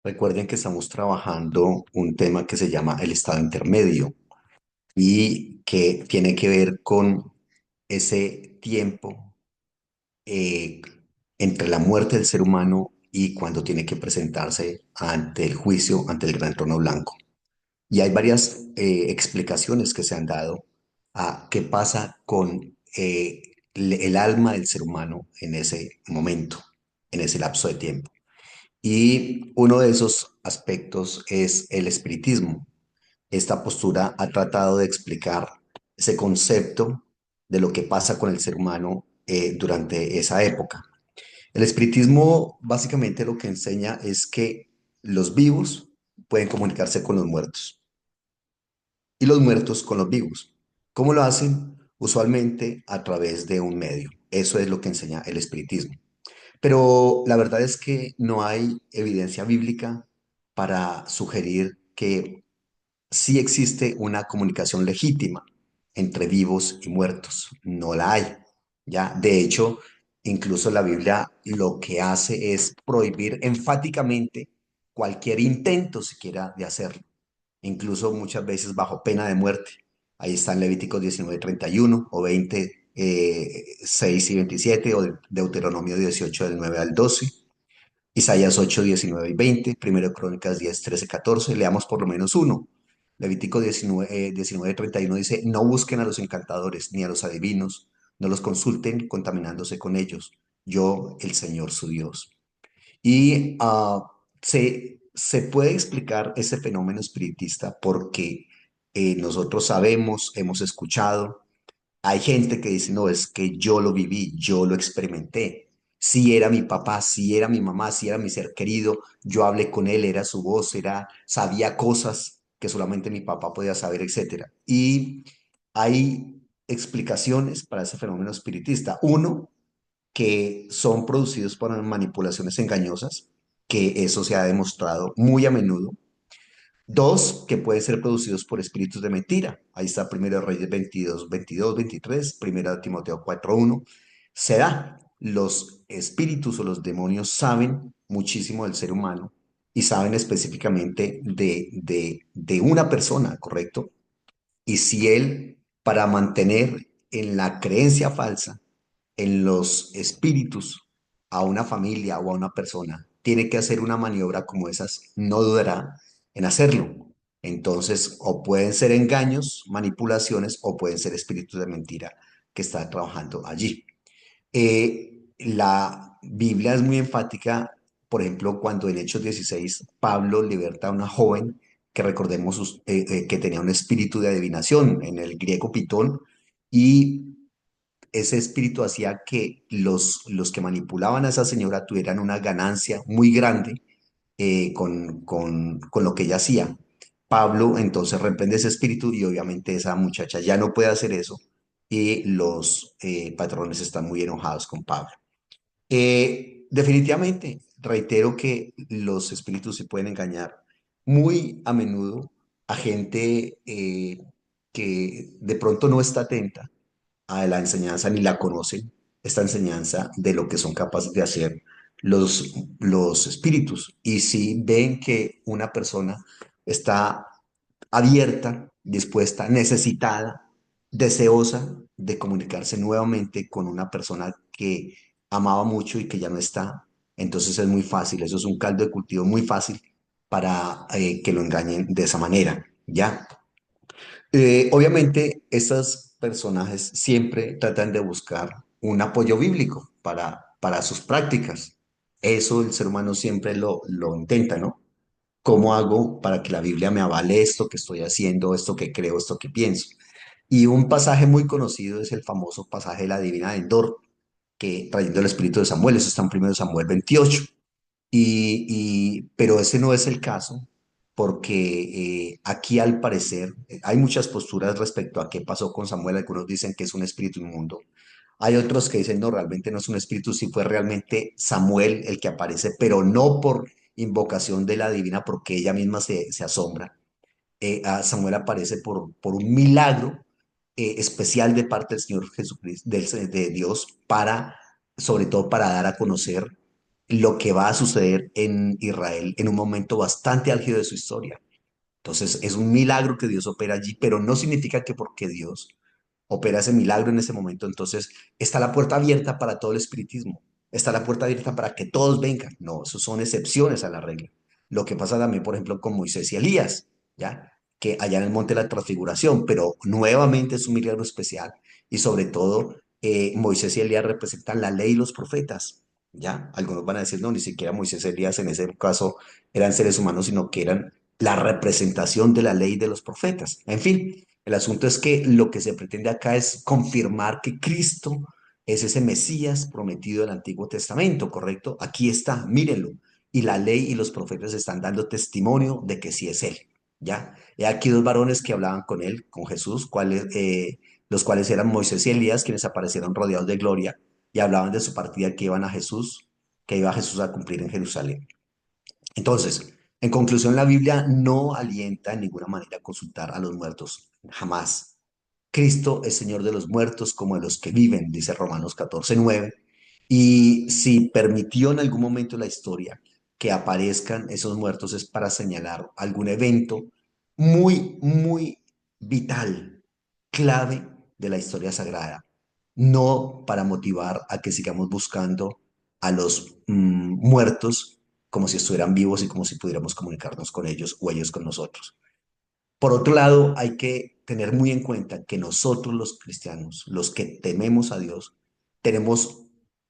Recuerden que estamos trabajando un tema que se llama el estado intermedio y que tiene que ver con ese tiempo eh, entre la muerte del ser humano y cuando tiene que presentarse ante el juicio, ante el gran trono blanco. Y hay varias explicaciones que se han dado a qué pasa con el alma del ser humano en ese momento, en ese lapso de tiempo. Y uno de esos aspectos es el espiritismo. Esta postura ha tratado de explicar ese concepto de lo que pasa con el ser humano durante esa época. El espiritismo básicamente lo que enseña es que los vivos pueden comunicarse con los muertos y los muertos con los vivos. ¿Cómo lo hacen? Usualmente a través de un medio. Eso es lo que enseña el espiritismo. Pero la verdad es que no hay evidencia bíblica para sugerir que sí existe una comunicación legítima entre vivos y muertos. No la hay. Ya, de hecho, incluso la Biblia lo que hace es prohibir enfáticamente cualquier intento siquiera de hacerlo, incluso muchas veces bajo pena de muerte. Ahí están Levíticos 19:31 o 20, 6 y 27, o Deuteronomio 18 del 9 al 12. Isaías 8, 19 y 20, Primero Crónicas 10, 13, 14, leamos por lo menos uno. Levítico 19, 19, 31 dice, no busquen a los encantadores ni a los adivinos, no los consulten contaminándose con ellos, yo, el Señor su Dios. Y se puede explicar ese fenómeno espiritista porque nosotros sabemos, hemos escuchado, hay gente que dice, no, es que yo lo viví, yo lo experimenté. Si era mi papá, si era mi mamá, si era mi ser querido, yo hablé con él, era su voz, sabía cosas que solamente mi papá podía saber, etcétera. Y hay explicaciones para ese fenómeno espiritista. Uno, que son producidos por manipulaciones engañosas, que eso se ha demostrado muy a menudo. Dos, que pueden ser producidos por espíritus de mentira. Ahí está Primero de Reyes 22, 22, 23, Primera de Timoteo 4, 1. Se da. Los espíritus o los demonios saben muchísimo del ser humano y saben específicamente de una persona, ¿correcto? Y si él, para mantener en la creencia falsa, en los espíritus, a una familia o a una persona, tiene que hacer una maniobra como esas, no dudará en hacerlo. Entonces, o pueden ser engaños, manipulaciones, o pueden ser espíritus de mentira que están trabajando allí. La Biblia es muy enfática, por ejemplo, cuando en Hechos 16 Pablo liberta a una joven que recordemos que tenía un espíritu de adivinación en el griego pitón, y ese espíritu hacía que los que manipulaban a esa señora tuvieran una ganancia muy grande con lo que ella hacía. Pablo entonces reprende ese espíritu y obviamente esa muchacha ya no puede hacer eso y los patrones están muy enojados con Pablo. Definitivamente, reitero que los espíritus se pueden engañar muy a menudo a gente que de pronto no está atenta a la enseñanza ni la conocen, esta enseñanza de lo que son capaces de hacer los espíritus. Y si ven que una persona está abierta, dispuesta, necesitada, deseosa de comunicarse nuevamente con una persona que amaba mucho y que ya no está, entonces es muy fácil, eso es un caldo de cultivo muy fácil para que lo engañen de esa manera, ¿ya? Obviamente, estos personajes siempre tratan de buscar un apoyo bíblico para sus prácticas. Eso el ser humano siempre lo intenta, ¿no? ¿Cómo hago para que la Biblia me avale esto que estoy haciendo, esto que creo, esto que pienso? Y un pasaje muy conocido es el famoso pasaje de la Divina de Endor, que trayendo el espíritu de Samuel, eso está en 1 Samuel 28. Pero ese no es el caso, porque aquí al parecer hay muchas posturas respecto a qué pasó con Samuel. Algunos dicen que es un espíritu inmundo. Hay otros que dicen, no, realmente no es un espíritu, sí fue realmente Samuel el que aparece, pero no por invocación de la divina, porque ella misma se asombra. A Samuel aparece por un milagro especial de parte del Señor Jesucristo, de Dios, para, sobre todo para dar a conocer lo que va a suceder en Israel en un momento bastante álgido de su historia. Entonces, es un milagro que Dios opera allí, pero no significa que porque Dios opera ese milagro en ese momento, entonces está la puerta abierta para todo el espiritismo, está la puerta abierta para que todos vengan. No, eso son excepciones a la regla. Lo que pasa también, por ejemplo, con Moisés y Elías, ¿ya? Que allá en el Monte de la Transfiguración, pero nuevamente es un milagro especial y sobre todo Moisés y Elías representan la ley y los profetas, ¿ya? Algunos van a decir, no, ni siquiera Moisés y Elías en ese caso eran seres humanos, sino que eran la representación de la ley de los profetas. En fin, el asunto es que lo que se pretende acá es confirmar que Cristo es ese Mesías prometido del Antiguo Testamento, ¿correcto? Aquí está, mírenlo. Y la ley y los profetas están dando testimonio de que sí es Él, ¿ya? He aquí dos varones que hablaban con Él, con Jesús, los cuales eran Moisés y Elías, quienes aparecieron rodeados de gloria y hablaban de su partida que iban a Jesús, que iba Jesús a cumplir en Jerusalén. Entonces, en conclusión, la Biblia no alienta en ninguna manera a consultar a los muertos, jamás. Cristo es Señor de los muertos como de los que viven, dice Romanos 14:9. Y si permitió en algún momento de la historia que aparezcan esos muertos es para señalar algún evento muy, muy vital, clave de la historia sagrada, no para motivar a que sigamos buscando a los muertos como si estuvieran vivos y como si pudiéramos comunicarnos con ellos o ellos con nosotros. Por otro lado, hay que tener muy en cuenta que nosotros los cristianos, los que tememos a Dios, tenemos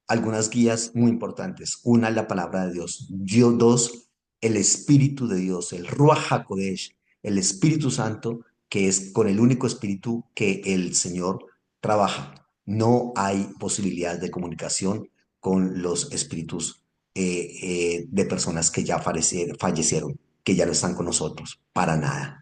algunas guías muy importantes. Una, la palabra de Dios. Dos, el Espíritu de Dios, el Ruach HaKodesh, el Espíritu Santo, que es con el único espíritu que el Señor trabaja. No hay posibilidad de comunicación con los espíritus de personas que ya fallecieron, que ya no están con nosotros, para nada.